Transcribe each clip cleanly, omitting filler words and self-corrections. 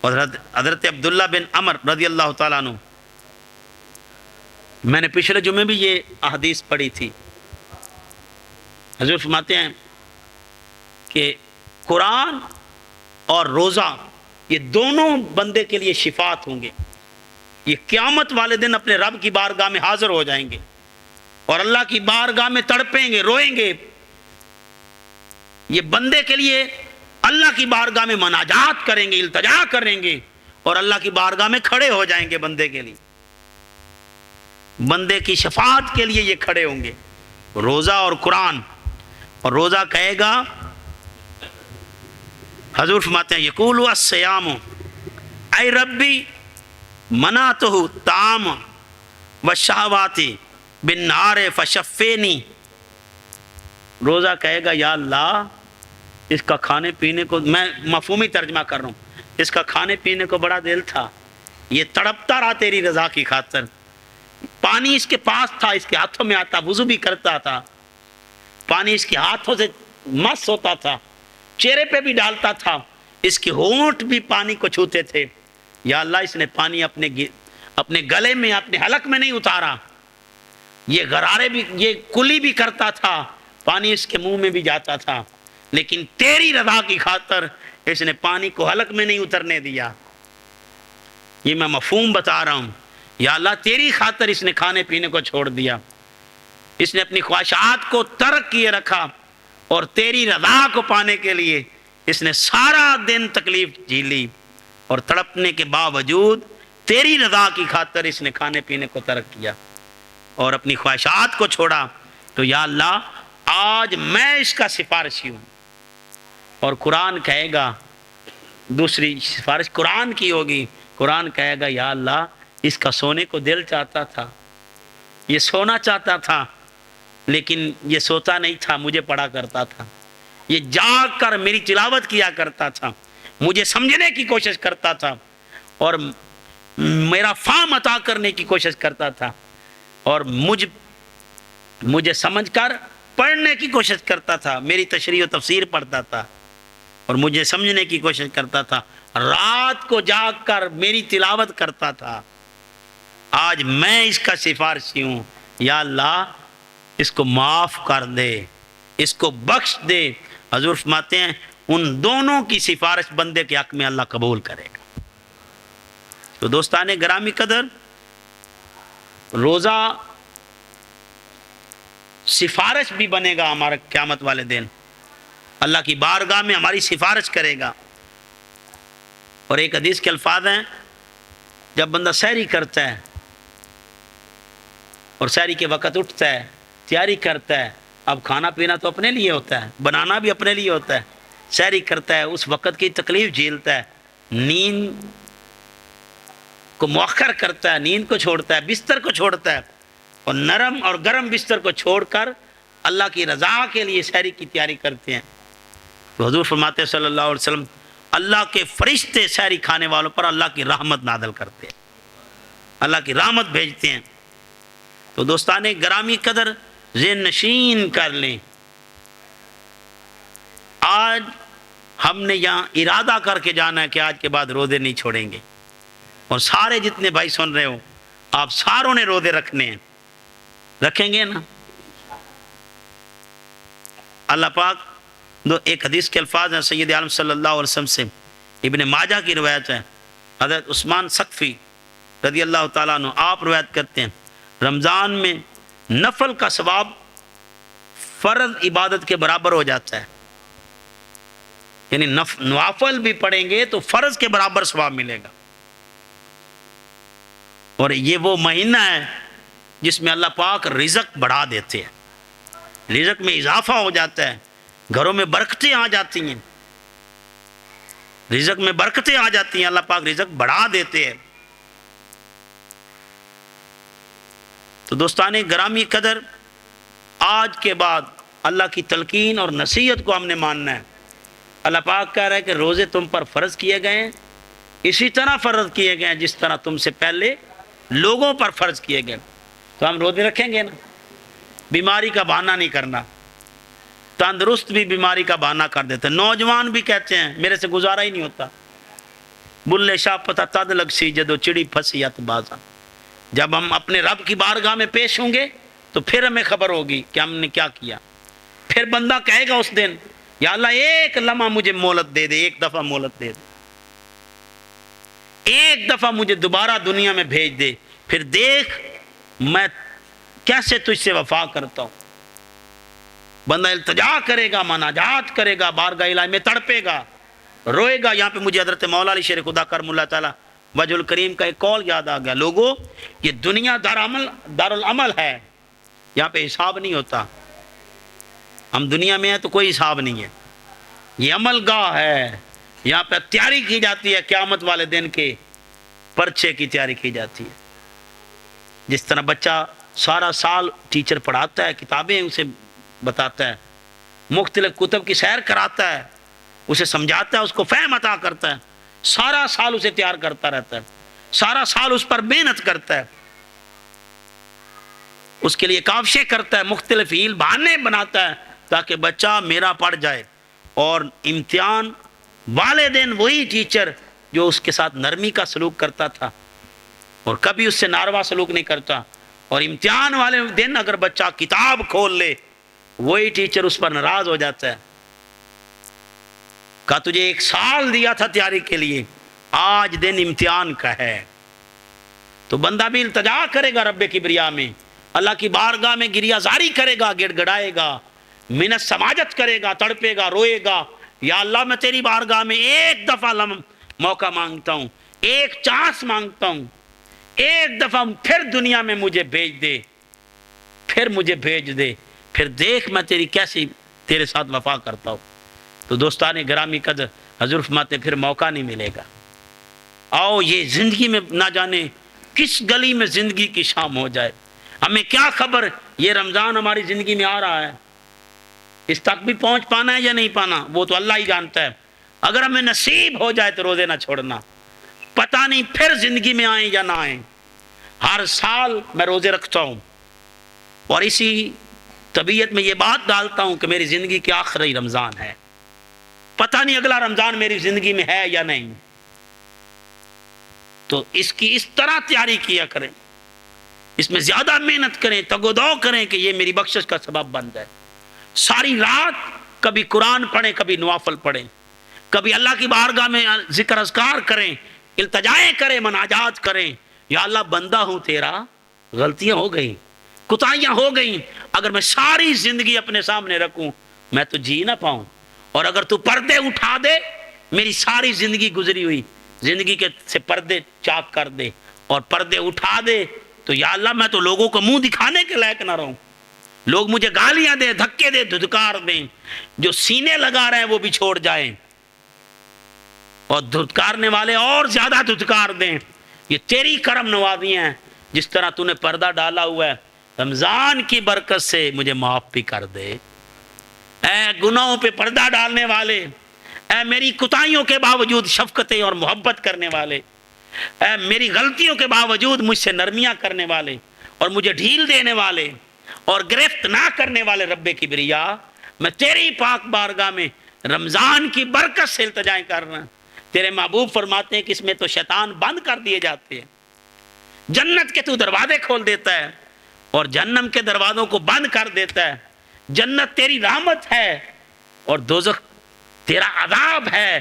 اور حضرت عبداللہ بن عمر رضی اللہ تعالیٰ عنہ، میں نے پچھلے جمعے بھی یہ احادیث پڑھی تھی، حضور فرماتے ہیں کہ قرآن اور روزہ یہ دونوں بندے کے لیے شفاعت ہوں گے، یہ قیامت والے دن اپنے رب کی بارگاہ میں حاضر ہو جائیں گے اور اللہ کی بارگاہ میں تڑپیں گے، روئیں گے، یہ بندے کے لیے اللہ کی بارگاہ میں مناجات کریں گے، التجا کریں گے اور اللہ کی بارگاہ میں کھڑے ہو جائیں گے، بندے کے لیے، بندے کی شفاعت کے لیے یہ کھڑے ہوں گے، روزہ اور قرآن۔ اور روزہ کہے گا، حضور فرماتے ہیں یقول الصیام اے ربی منعتہ الطعام والشہوات بالنہار فشفینی، روزہ کہے گا یا اللہ اس کا کھانے پینے کو، میں مفہومی ترجمہ کر رہا ہوں، اس کا کھانے پینے کو بڑا دل تھا، یہ تڑپتا رہا تیری رضا کی خاطر، پانی اس کے پاس تھا، اس کے ہاتھوں میں آتا، وضو بھی کرتا تھا، پانی اس کے ہاتھوں سے مس ہوتا تھا، چہرے پہ بھی ڈالتا تھا، اس کے ہونٹ بھی پانی کو چھوتے تھے، یا اللہ اس نے پانی اپنے گلے میں، اپنے حلق میں نہیں اتارا، یہ غرارے بھی، یہ کلی بھی کرتا تھا، پانی اس کے منہ میں بھی جاتا تھا، لیکن تیری رضا کی خاطر اس نے پانی کو حلق میں نہیں اترنے دیا۔ یہ میں مفہوم بتا رہا ہوں، یا اللہ تیری خاطر اس نے کھانے پینے کو چھوڑ دیا، اس نے اپنی خواہشات کو ترک کیے رکھا، اور تیری رضا کو پانے کے لیے اس نے سارا دن تکلیف جھیلی، اور تڑپنے کے باوجود تیری رضا کی خاطر اس نے کھانے پینے کو ترک کیا اور اپنی خواہشات کو چھوڑا، تو یا اللہ آج میں اس کا سفارشی ہوں۔ اور قرآن کہے گا، دوسری سفارش قرآن کی ہوگی، قرآن کہے گا یا اللہ اس کا سونے کو دل چاہتا تھا، یہ سونا چاہتا تھا، لیکن یہ سوتا نہیں تھا، مجھے پڑھا کرتا تھا، یہ جاگ کر میری تلاوت کیا کرتا تھا، مجھے سمجھنے کی کوشش کرتا تھا، اور میرا فہم عطا کرنے کی کوشش کرتا تھا، اور مجھے سمجھ کر پڑھنے کی کوشش کرتا تھا، میری تشریح و تفسیر پڑھتا تھا اور مجھے سمجھنے کی کوشش کرتا تھا، رات کو جاگ کر میری تلاوت کرتا تھا، آج میں اس کا سفارشی ہوں، یا اللہ اس کو معاف کر دے، اس کو بخش دے۔ حضور فرماتے ہیں ان دونوں کی سفارش بندے کے حق میں اللہ قبول کرے گا۔ تو دوستان گرامی قدر، روزہ سفارش بھی بنے گا ہمارا قیامت والے دن، اللہ کی بارگاہ میں ہماری سفارش کرے گا۔ اور ایک حدیث کے الفاظ ہیں، جب بندہ سحری کرتا ہے اور سحری کے وقت اٹھتا ہے، تیاری کرتا ہے، اب کھانا پینا تو اپنے لیے ہوتا ہے، بنانا بھی اپنے لیے ہوتا ہے، سحری کرتا ہے، اس وقت کی تکلیف جھیلتا ہے، نیند کو مؤخر کرتا ہے، نیند کو چھوڑتا ہے، بستر کو چھوڑتا ہے، اور نرم اور گرم بستر کو چھوڑ کر اللہ کی رضا کے لیے سحری کی تیاری کرتے ہیں۔ تو حضور فرماتے ہیں صلی اللہ علیہ وسلم، اللہ کے فرشتے سحری کھانے والوں پر اللہ کی رحمت نازل کرتے ہیں، اللہ کی رحمت بھیجتے ہیں۔ تو دوستان گرامی قدر، ذہن نشین کر لیں، آج ہم نے یہاں ارادہ کر کے جانا ہے کہ آج کے بعد روزے نہیں چھوڑیں گے، اور سارے جتنے بھائی سن رہے ہو، آپ ساروں نے روزے رکھنے ہیں، رکھیں گے نا؟ اللہ پاک ایک حدیث کے الفاظ ہیں سید عالم صلی اللہ علیہ وسلم سے، ابن ماجہ کی روایت ہے، حضرت عثمان ثقفی رضی اللہ تعالیٰ عنہ آپ روایت کرتے ہیں، رمضان میں نفل کا ثواب فرض عبادت کے برابر ہو جاتا ہے، یعنی نوافل بھی پڑھیں گے تو فرض کے برابر ثواب ملے گا۔ اور یہ وہ مہینہ ہے جس میں اللہ پاک رزق بڑھا دیتے ہیں، رزق میں اضافہ ہو جاتا ہے، گھروں میں برکتیں آ جاتی ہیں، رزق میں برکتیں آ جاتی ہیں، اللہ پاک رزق بڑھا دیتے ہیں۔ تو دوستان گرامی قدر، آج کے بعد اللہ کی تلقین اور نصیحت کو ہم نے ماننا ہے۔ اللہ پاک کہہ رہا ہے کہ روزے تم پر فرض کیے گئے ہیں، اسی طرح فرض کیے گئے ہیں جس طرح تم سے پہلے لوگوں پر فرض کیے گئے، تو ہم روزے رکھیں گے نا، بیماری کا بہانہ نہیں کرنا، تندرست بھی بیماری کا بہانہ کر دیتے ہیں، نوجوان بھی کہتے ہیں میرے سے گزارا ہی نہیں ہوتا، بلے شاہ پتہ تد لگ سی جدو چڑی پھسی ات بازا. جب ہم اپنے رب کی بارگاہ میں پیش ہوں گے تو پھر ہمیں خبر ہوگی کہ ہم نے کیا کیا. پھر بندہ کہے گا اس دن یا اللہ ایک لمحہ مجھے مہلت دے دے, ایک دفعہ مہلت دے دے, ایک دفعہ مجھے دوبارہ دنیا میں بھیج دے, پھر دیکھ میں کیسے تجھ سے وفا کرتا ہوں. بندہ التجا کرے گا, مناجات کرے گا, بارگاہ الہی میں تڑپے گا, روئے گا. یہاں پہ مجھے حضرت مولا علی شیر خدا کرم اللہ تعالیٰ وجہ الکریم کا ایک قول یاد آ گیا. لوگوں یہ دنیا دارالعمل ہے, یہاں پہ حساب نہیں ہوتا. ہم دنیا میں ہیں تو کوئی حساب نہیں ہے, یہ عمل گاہ ہے, یہاں پہ تیاری کی جاتی ہے, قیامت والے دن کے پرچے کی تیاری کی جاتی ہے. جس طرح بچہ سارا سال ٹیچر پڑھاتا ہے, کتابیں اسے بتاتا ہے, مختلف کتب کی سیر کراتا ہے, اسے سمجھاتا ہے, اس کو فہم عطا کرتا ہے, سارا سال اسے تیار کرتا رہتا ہے, سارا سال اس پر محنت کرتا ہے, اس کے لیے کاوشیں کرتا ہے, مختلف ہیل بہانے بناتا ہے تاکہ بچہ میرا پڑھ جائے. اور امتحان والے دن وہی ٹیچر جو اس کے ساتھ نرمی کا سلوک کرتا تھا اور کبھی اس سے ناروا سلوک نہیں کرتا, اور امتحان والے دن اگر بچہ کتاب کھول لے وہی ٹیچر اس پر ناراض ہو جاتا ہے. کہا تجھے 1 سال دیا تھا تیاری کے لیے, آج دن امتحان کا ہے. تو بندہ بھی التجا کرے گا رب کبریا میں, اللہ کی بارگاہ میں گریہ زاری کرے گا, گڑ گڑائے گا, منت سماجت کرے گا, تڑپے گا, روئے گا. یا اللہ میں تیری بارگاہ میں ایک دفعہ موقع مانگتا ہوں, ایک چانس مانگتا ہوں, ایک دفعہ پھر دنیا میں مجھے بھیج دے, پھر مجھے بھیج دے, پھر دیکھ میں تیری کیسی تیرے ساتھ وفا کرتا ہوں. تو دوستان گرامی قدر, حضور فرماتے پھر موقع نہیں ملے گا. آؤ یہ زندگی میں نہ جانے کس گلی میں زندگی کی شام ہو جائے, ہمیں کیا خبر یہ رمضان ہماری زندگی میں آ رہا ہے, اس تک بھی پہنچ پانا ہے یا نہیں پانا وہ تو اللہ ہی جانتا ہے. اگر ہمیں نصیب ہو جائے تو روزے نہ چھوڑنا, پتہ نہیں پھر زندگی میں آئیں یا نہ آئیں. ہر سال میں روزے رکھتا ہوں اور اسی طبیعت میں یہ بات ڈالتا ہوں کہ میری زندگی کے آخری رمضان ہے, پتہ نہیں اگلا رمضان میری زندگی میں ہے یا نہیں. تو اس کی اس طرح تیاری کیا کریں, اس میں زیادہ محنت کریں, تگ و دو کریں کہ یہ میری بخشش کا سبب بن جائے. ساری رات کبھی قرآن پڑھیں, کبھی نوافل پڑھیں, کبھی اللہ کی بارگاہ میں ذکر اذکار کریں, التجائیں کریں, مناجات کریں. یا اللہ بندہ ہوں تیرا, غلطیاں ہو گئیں, کوتاہیاں ہو گئیں, اگر میں ساری زندگی اپنے سامنے رکھوں میں تو جی نہ پاؤں, اور اگر تو پردے اٹھا دے میری ساری زندگی گزری ہوئی زندگی کے سے پردے چاک کر دے, اور پردے اٹھا دے تو یا اللہ میں تو لوگوں کو منہ دکھانے کے لائق نہ رہوں, لوگ مجھے گالیاں دیں, دھکے دیں, دھتکار دیں, جو سینے لگا رہے ہیں وہ بھی چھوڑ جائیں, اور دھتکارنے والے اور زیادہ دھتکار دیں. یہ تیری کرم نوازیاں ہیں, جس طرح تو نے پردہ ڈالا ہوا ہے رمضان کی برکت سے مجھے معاف بھی کر دے. اے گناہوں پہ پردہ ڈالنے والے, اے میری کوتاہیوں کے باوجود شفقتیں اور محبت کرنے والے, اے میری غلطیوں کے باوجود مجھ سے نرمیاں کرنے والے اور مجھے ڈھیل دینے والے اور گرفت نہ کرنے والے رب کبریا, میں تیری پاک بارگاہ میں رمضان کی برکت سے التجائیں کر رہا ہوں. تیرے محبوب فرماتے ہیں کہ اس میں تو شیطان بند کر دیے جاتے ہیں, جنت کے تو دروازے کھول دیتا ہے اور جہنم کے دروازوں کو بند کر دیتا ہے. جنت تیری رحمت ہے اور دوزخ تیرا عذاب ہے.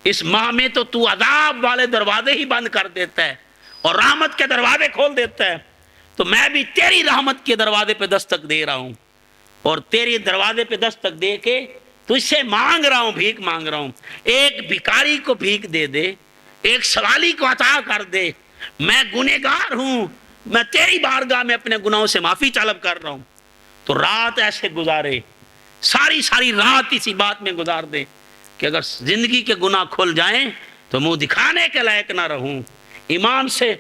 اس ماہ میں تو عذاب والے دروازے ہی بند کر دیتا ہے اور رحمت کے دروازے کھول دیتا ہے. تو میں بھی تیری رحمت کے دروازے پہ دستک دے رہا ہوں, اور تیرے دروازے پہ دستک دے کے تجھ سے مانگ رہا ہوں, بھیک مانگ رہا ہوں. ایک بھکاری کو بھیک دے دے, ایک سوالی کو عطا کر دے. میں گنہگار ہوں, میں تیری بارگاہ میں اپنے گناہوں سے معافی طلب کر رہا ہوں. تو رات ایسے گزارے, ساری رات اسی بات میں گزار دے کہ اگر زندگی کے گناہ کھل جائیں تو منہ دکھانے کے لائق نہ رہوں. ایمان سے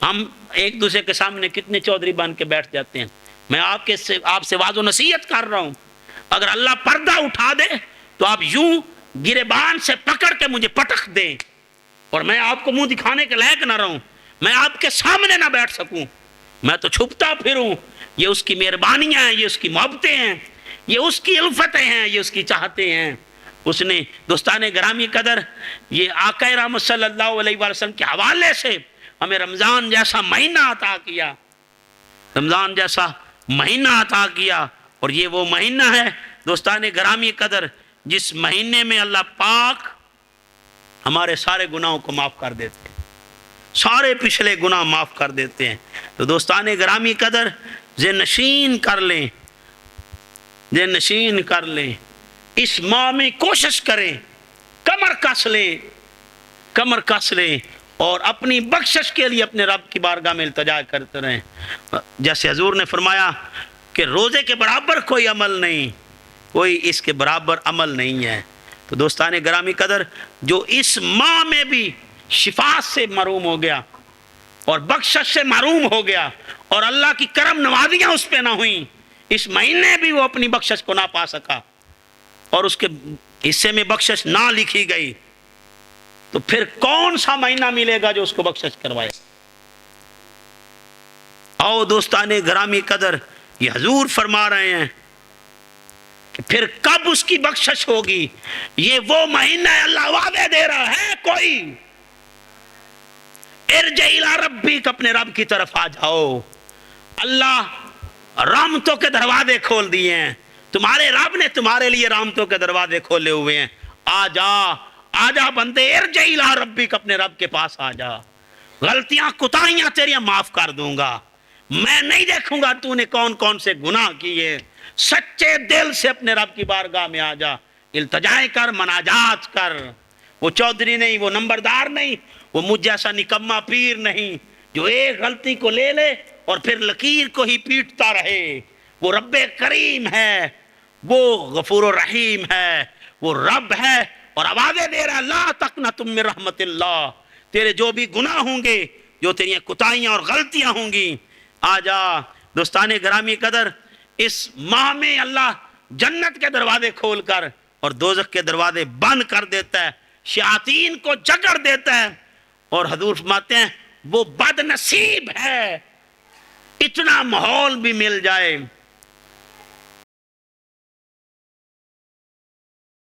ہم ایک دوسرے کے سامنے کتنے چودھری بن کے بیٹھ جاتے ہیں. میں آپ سے واضح و نصیحت کر رہا ہوں, اگر اللہ پردہ اٹھا دے تو آپ یوں گریبان سے پکڑ کے مجھے پٹخ دیں اور میں آپ کو منہ دکھانے کے لائق نہ رہوں, میں آپ کے سامنے نہ بیٹھ سکوں, میں تو چھپتا پھروں. یہ اس کی مہربانیاں ہیں, یہ اس کی محبتیں ہیں, یہ اس کی الفتیں ہیں, یہ اس کی چاہتے ہیں. اس نے دوستان گرامی قدر یہ آقا رحمت صلی اللہ علیہ وسلم کے حوالے سے ہمیں رمضان جیسا مہینہ عطا کیا، رمضان جیسا مہینہ عطا کیا، اور یہ وہ مہینہ ہے دوستان گرامی قدر جس مہینے میں اللہ پاک ہمارے سارے گناہوں کو معاف کر دیتے ہیں، سارے پچھلے گناہ معاف کر دیتے ہیں۔ تو دوستان گرامی قدر ذہن نشین کر لیں، ذہن نشین کر لیں، اس ماہ میں کوشش کریں، کمر کس لیں، کمر کس لیں، اور اپنی بخشش کے لیے اپنے رب کی بارگاہ میں التجا کرتے رہیں۔ جیسے حضور نے فرمایا کہ روزے کے برابر کوئی عمل نہیں، کوئی اس کے برابر عمل نہیں ہے۔ تو دوستان گرامی قدر جو اس ماہ میں بھی شفا سے محروم ہو گیا اور بخشش سے محروم ہو گیا اور اللہ کی کرم نوازیاں اس پہ نہ ہوئیں، اس مہینے بھی وہ اپنی بخشش کو نہ پا سکا اور اس کے حصے میں بخشش نہ لکھی گئی، تو پھر کون سا مہینہ ملے گا جو اس کو بخشش کروائے؟ آؤ دوستان گرامی قدر، یہ حضور فرما رہے ہیں کہ پھر کب اس کی بخشش ہوگی؟ یہ وہ مہینہ ہے، اللہ وعدے دے رہا ہے کوئی ارجع الی ربک، اپنے رب کی طرف آ جاؤ۔ اللہ رحمتوں کے دروازے کھول دیے ہیں، تمہارے رب نے تمہارے لیے رحمتوں کے دروازے کھولے ہوئے ہیں، آ جا، آ جا بندے، ارجع الی ربک، اپنے رب کے پاس آ جا، غلطیاں کوتاہیاں تیریاں معاف کر دوں گا، میں نہیں دیکھوں گا تو نے کون کون سے گناہ کیے، سچے دل سے اپنے رب کی بارگاہ میں آ جا، التجائے کر، مناجات کر۔ وہ چودھری نہیں، وہ نمبردار نہیں، وہ مجھ جیسا نکما پیر نہیں جو ایک غلطی کو لے لے اور پھر لکیر کو ہی پیٹتا رہے۔ وہ رب کریم ہے، وہ غفور الرحیم ہے، وہ رب ہے، اور آوازیں دے رہا ہے لا تقنطوا من رحمت اللہ، تیرے جو بھی گناہ ہوں گے، جو تیری کوتاہیاں اور غلطیاں ہوں گی، آ جا۔ دوستان گرامی قدر اس ماہ میں اللہ جنت کے دروازے کھول کر اور دوزخ کے دروازے بند کر دیتا ہے، شیاطین کو جکڑ دیتا ہے، اور حضور فرماتے ہیں وہ بد نصیب ہے اتنا ماحول بھی مل جائے